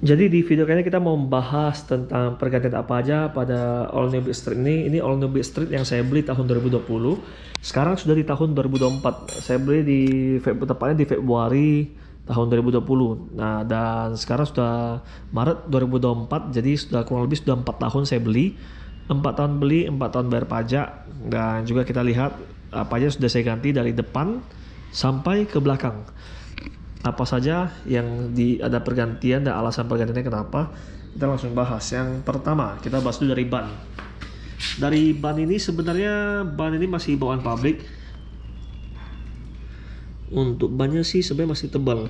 Jadi di video kali ini kita mau membahas tentang pergantian apa aja pada All New Beat Street ini. Ini All New Beat Street yang saya beli tahun 2020. Sekarang sudah di tahun 2024. Saya beli tepatnya di Februari tahun 2020. Nah, dan sekarang sudah Maret 2024. Jadi sudah kurang lebih sudah 4 tahun saya beli. 4 tahun beli, 4 tahun bayar pajak. Dan juga kita lihat apa aja sudah saya ganti dari depan sampai ke belakang. Apa saja yang ada pergantian dan alasan pergantiannya kenapa, kita langsung bahas. Yang pertama kita bahas dulu dari ban. Dari ban ini sebenarnya ban ini masih bawaan pabrik. Untuk bannya sih sebenarnya masih tebal,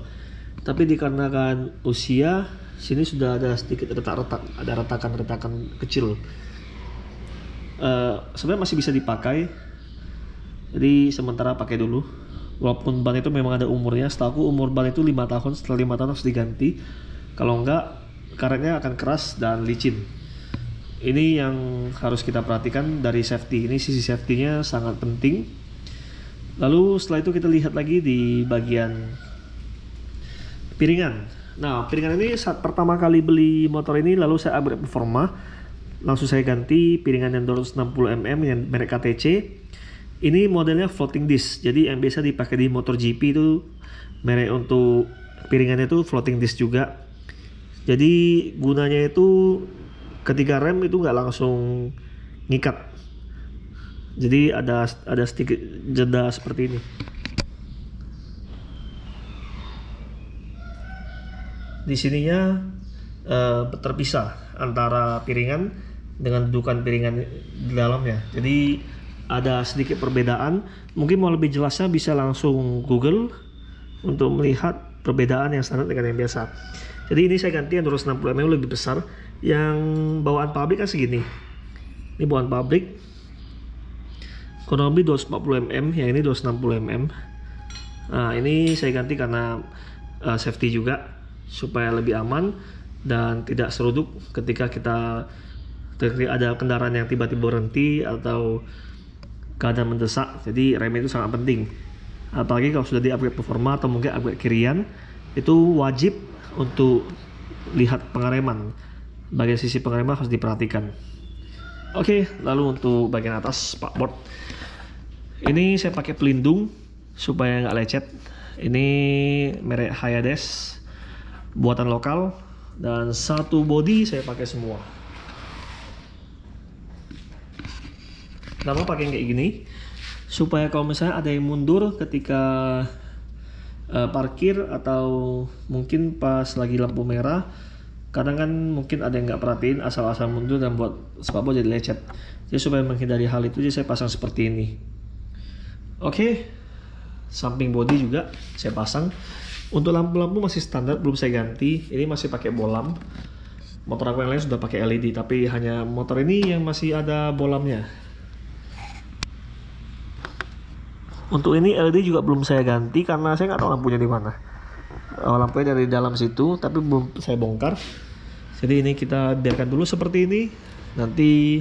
tapi dikarenakan usia sini sudah ada sedikit retak-retak, ada retakan-retakan kecil. Sebenarnya masih bisa dipakai, jadi sementara pakai dulu. Walaupun ban itu memang ada umurnya, setahu umur ban itu 5 tahun, setelah 5 tahun harus diganti. Kalau enggak, karetnya akan keras dan licin. Ini yang harus kita perhatikan dari safety. Ini sisi safety-nya sangat penting. Lalu setelah itu kita lihat lagi di bagian piringan. Nah, piringan ini saat pertama kali beli motor ini, lalu saya upgrade performa. Langsung saya ganti piringan yang 260 mm yang merek KTC. Ini modelnya floating disc, jadi yang biasa dipakai di motor GP itu merek untuk piringannya itu floating disc juga. Jadi gunanya itu ketika rem itu nggak langsung ngikat, jadi ada sedikit jeda seperti ini. Di sininya terpisah antara piringan dengan dudukan piringan di dalamnya. Jadi ada sedikit perbedaan. Mungkin mau lebih jelasnya bisa langsung Google untuk melihat perbedaan yang standar dengan yang biasa. Jadi ini saya ganti yang 260 mm lebih besar. Yang bawaan pabrik kan segini. Ini bawaan pabrik. Kurang lebih 240 mm, yang ini 260 mm. Nah, ini saya ganti karena safety juga, supaya lebih aman dan tidak seruduk ketika ada kendaraan yang tiba-tiba berhenti atau keadaan mendesak. Jadi rem itu sangat penting, apalagi kalau sudah di upgrade performa atau mungkin upgrade kirian, itu wajib untuk lihat pengereman. Bagian sisi pengereman harus diperhatikan. Oke, lalu untuk bagian atas spakboard ini saya pakai pelindung supaya nggak lecet. Ini merek Hayades, buatan lokal, dan satu body saya pakai semua. Kenapa pakai kayak gini? Supaya kalau misalnya ada yang mundur ketika parkir atau mungkin pas lagi lampu merah, kadang kan mungkin ada yang nggak perhatiin, asal-asal mundur dan buat spakboard jadi lecet. Jadi supaya menghindari hal itu, jadi saya pasang seperti ini. Oke, samping body juga saya pasang. Untuk lampu-lampu masih standar, belum saya ganti. Ini masih pakai bolam. Motor aku yang lain sudah pakai LED, tapi hanya motor ini yang masih ada bolamnya. Untuk ini LED juga belum saya ganti karena saya nggak tahu lampunya di mana. Lampunya dari dalam situ, tapi belum saya bongkar. Jadi ini kita biarkan dulu seperti ini. Nanti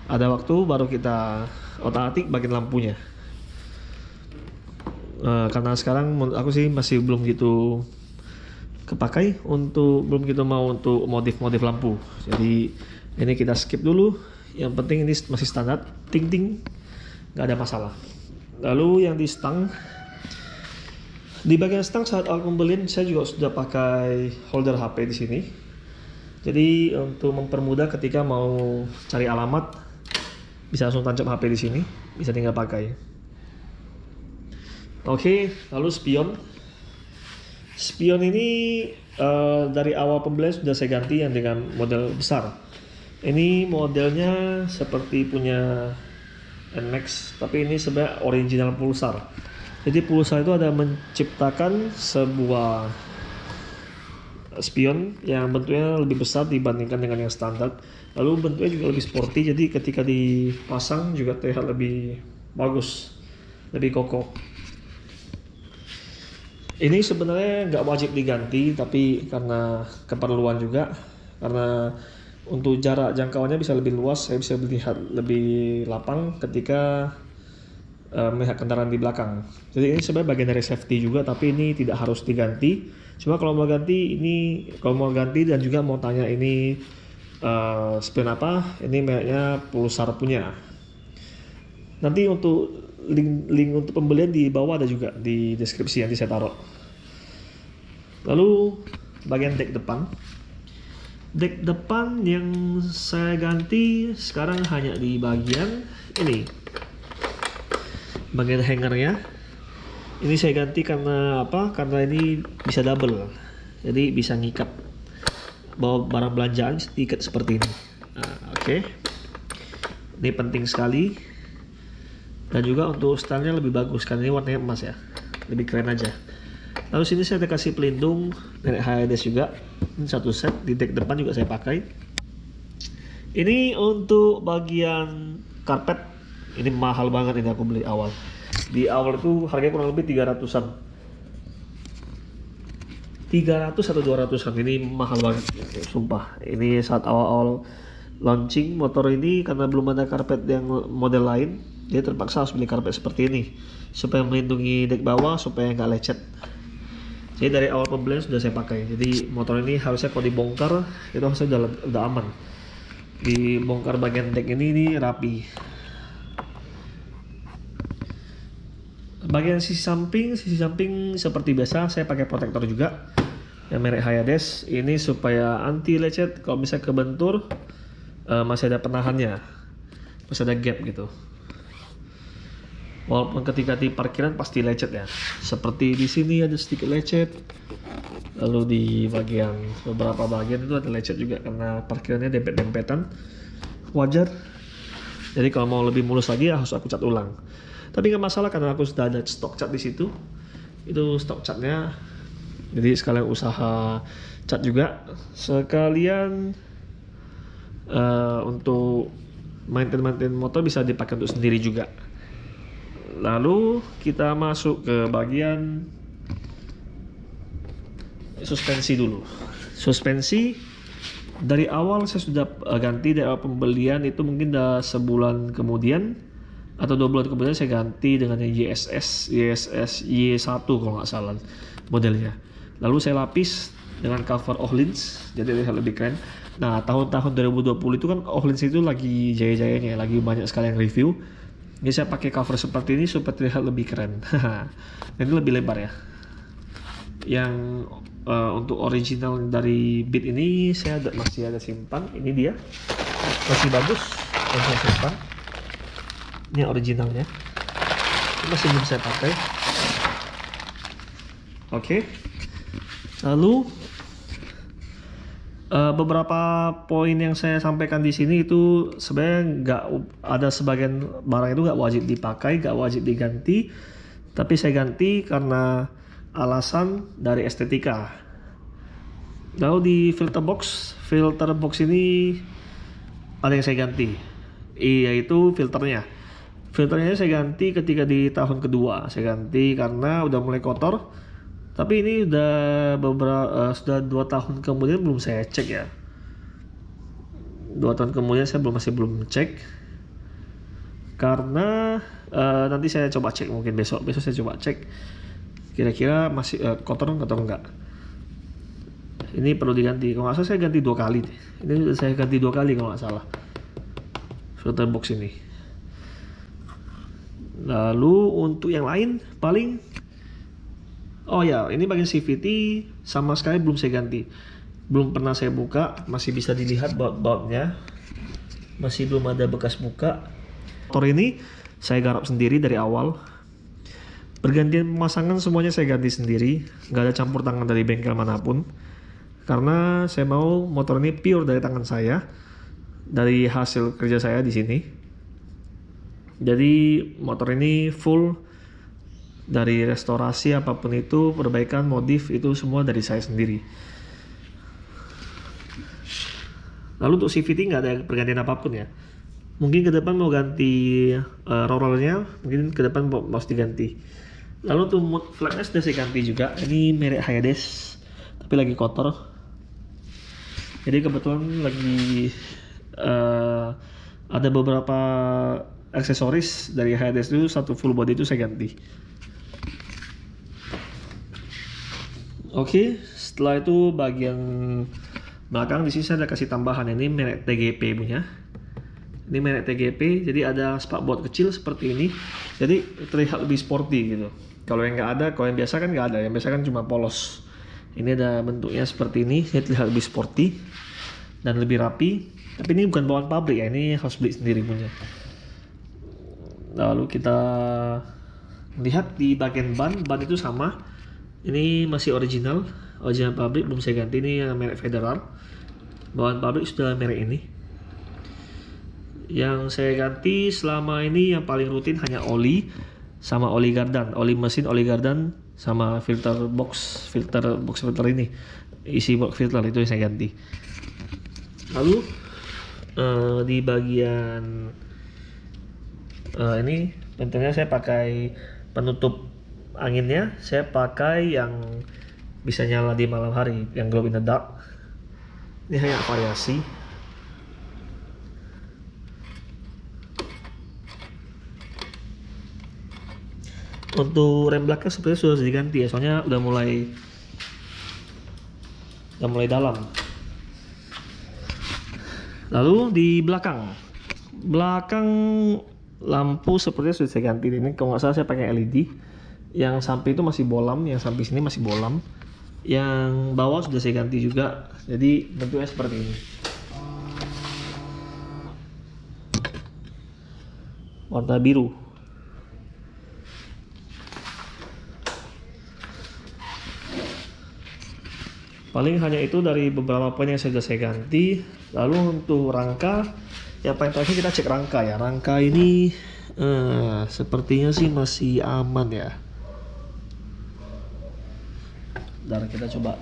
ada waktu baru kita otak-atik bagian lampunya. Karena sekarang menurut aku sih masih belum gitu kepakai, belum gitu mau untuk modif lampu. Jadi ini kita skip dulu. Yang penting ini masih standar, ting-ting, nggak ada masalah. Lalu yang di stang, di bagian stang saat awal pembelian saya juga sudah pakai holder HP di sini. Jadi untuk mempermudah ketika mau cari alamat, bisa langsung tancap HP di sini, bisa tinggal pakai. Oke, lalu spion. Spion ini dari awal pembelian sudah saya ganti yang dengan model besar. Ini modelnya seperti punya NMAX, tapi ini sebenarnya original pulsar. Jadi pulsar itu ada menciptakan sebuah spion yang bentuknya lebih besar dibandingkan dengan yang standar. Lalu bentuknya juga lebih sporty, jadi ketika dipasang juga terlihat lebih bagus, lebih kokoh. Ini sebenarnya nggak wajib diganti, tapi karena keperluan juga, karena untuk jarak jangkauannya bisa lebih luas, saya bisa melihat lebih lapang ketika melihat kendaraan di belakang. Jadi ini sebenarnya bagian dari safety juga, tapi ini tidak harus diganti. Cuma kalau mau ganti dan juga mau tanya ini spin apa, ini mereknya Pulsar punya. Nanti untuk link untuk pembelian di bawah ada juga di deskripsi, nanti saya taruh. Lalu bagian dek depan. Dek depan yang saya ganti sekarang hanya di bagian ini, bagian hangernya. Ini saya ganti karena apa? Karena ini bisa double, jadi bisa ngikat bawa barang belanjaan diikat seperti ini. Nah, oke. Ini penting sekali, dan juga untuk stylenya lebih bagus karena ini warnanya emas ya, lebih keren aja. Lalu sini saya kasih pelindung merek HDS juga, ini satu set. Di dek depan juga saya pakai. Ini untuk bagian karpet, ini mahal banget, ini aku beli awal. Di awal itu harganya kurang lebih 300-an. 300 atau 200-an, ini mahal banget, sumpah. Ini saat awal-awal launching motor ini, karena belum ada karpet yang model lain, dia terpaksa harus beli karpet seperti ini supaya melindungi dek bawah, supaya nggak lecet. Jadi dari awal pembelian sudah saya pakai. Jadi motor ini harusnya kalau dibongkar itu harusnya udah aman. Dibongkar bagian dek ini rapi. Bagian sisi samping seperti biasa saya pakai protektor juga yang merek HDS. Ini supaya anti lecet, kalau bisa kebentur masih ada penahannya, masih ada gap gitu. Walaupun ketika di parkiran pasti lecet ya. Seperti di sini ada sedikit lecet. Lalu di beberapa bagian itu ada lecet juga karena parkirannya dempet-dempetan. Wajar. Jadi kalau mau lebih mulus lagi harus aku cat ulang. Tapi nggak masalah karena aku sudah ada stok cat di situ. Itu stok catnya. Jadi sekalian usaha cat juga. Sekalian untuk maintain motor bisa dipakai untuk sendiri juga. Lalu kita masuk ke bagian suspensi dulu. Suspensi dari awal saya sudah ganti, dari awal pembelian itu mungkin udah sebulan kemudian atau 2 bulan kemudian saya ganti dengan yang YSS Y1 kalau nggak salah modelnya. Lalu saya lapis dengan cover Öhlins, jadi terlihat lebih keren. Nah, tahun-tahun 2020 itu kan Öhlins itu lagi jaya-jayanya, lagi banyak sekali yang review. Jadi saya pakai cover seperti ini supaya terlihat lebih keren. Ini lebih lebar ya. Yang untuk original dari Beat ini saya masih ada simpan. Ini dia, masih bagus, masih saya simpan. Ini originalnya, ini masih belum saya pakai. Oke. Lalu beberapa poin yang saya sampaikan di sini itu sebenarnya nggak ada, sebagian barang itu nggak wajib dipakai, nggak wajib diganti, tapi saya ganti karena alasan dari estetika. Lalu di filter box ini ada yang saya ganti, yaitu filternya saya ganti ketika di tahun kedua. Saya ganti karena udah mulai kotor. Tapi ini sudah 2 tahun kemudian belum saya cek ya. 2 tahun kemudian saya masih belum cek. Karena nanti saya coba cek, mungkin besok saya coba cek. Kira-kira masih kotor atau enggak. Ini perlu diganti. Kalau nggak salah saya ganti 2 kali. Ini saya ganti 2 kali kalau nggak salah. Filter box ini. Lalu untuk yang lain paling, oh ya, ini bagian CVT sama sekali belum saya ganti, belum pernah saya buka, masih bisa dilihat baut-bautnya, masih belum ada bekas buka. Motor ini saya garap sendiri dari awal, pergantian pemasangan semuanya saya ganti sendiri, nggak ada campur tangan dari bengkel manapun, karena saya mau motor ini pure dari tangan saya, dari hasil kerja saya di sini. Jadi motor ini full dari restorasi apapun itu, perbaikan, modif, itu semua dari saya sendiri. Lalu untuk CVT nggak ada pergantian apapun ya. Mungkin ke depan mau ganti rollnya, mungkin ke depan harus diganti. Lalu untuk mode flagnya sudah saya ganti juga. Ini merek HDS, tapi lagi kotor. Jadi kebetulan lagi ada beberapa aksesoris dari HDS itu, satu full body itu saya ganti. Oke, Setelah itu bagian belakang di sini saya ada kasih tambahan, ini merek TGP punya. Ini merek TGP, jadi ada spakbor kecil seperti ini, jadi terlihat lebih sporty gitu. Kalau yang nggak ada, kalau yang biasa kan nggak ada, yang biasa kan cuma polos. Ini ada bentuknya seperti ini, jadi terlihat lebih sporty dan lebih rapi. Tapi ini bukan bawaan pabrik ya, ini harus beli sendiri punya. Lalu kita lihat di bagian ban itu sama. Ini masih original pabrik, belum saya ganti. Ini yang merek Federal. Bawaan pabrik sudah merek ini. Yang saya ganti selama ini yang paling rutin hanya oli sama oli gardan, oli mesin, oli gardan sama filter box ini, isi box filter itu yang saya ganti. Lalu di bagian ini tentunya saya pakai penutup anginnya, saya pakai yang bisa nyala di malam hari, yang glow in the dark. Ini hanya variasi. Untuk rem belakang sepertinya sudah diganti ya, soalnya udah mulai dalam. Lalu di belakang lampu sepertinya sudah saya ganti. Ini kalau nggak salah saya pakai LED. Yang samping itu masih bolam, yang samping sini masih bolam. Yang bawah sudah saya ganti juga. Jadi bentuknya seperti ini. Warna biru. Paling hanya itu dari beberapa poin yang sudah saya ganti. Lalu untuk rangka, yang paling terakhir kita cek rangka ya. Rangka ini sepertinya sih masih aman ya. Dan kita coba.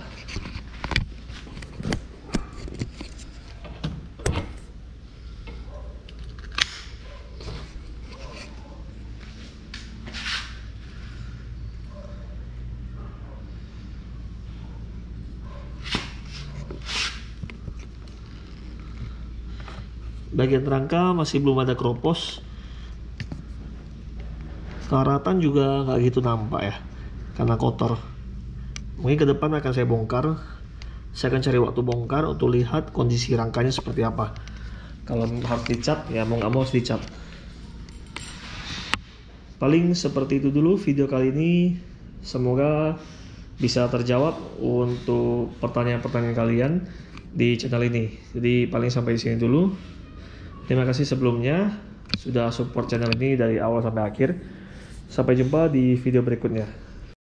Bagian rangka masih belum ada keropos. Karatan juga nggak gitu nampak ya, karena kotor. Mungkin ke depan akan saya bongkar. Saya akan cari waktu bongkar untuk lihat kondisi rangkanya seperti apa. Kalau harus dicat ya mau nggak mau harus dicat. Paling seperti itu dulu video kali ini. Semoga bisa terjawab untuk pertanyaan-pertanyaan kalian di channel ini. Jadi paling sampai di sini dulu. Terima kasih sebelumnya sudah support channel ini dari awal sampai akhir. Sampai jumpa di video berikutnya.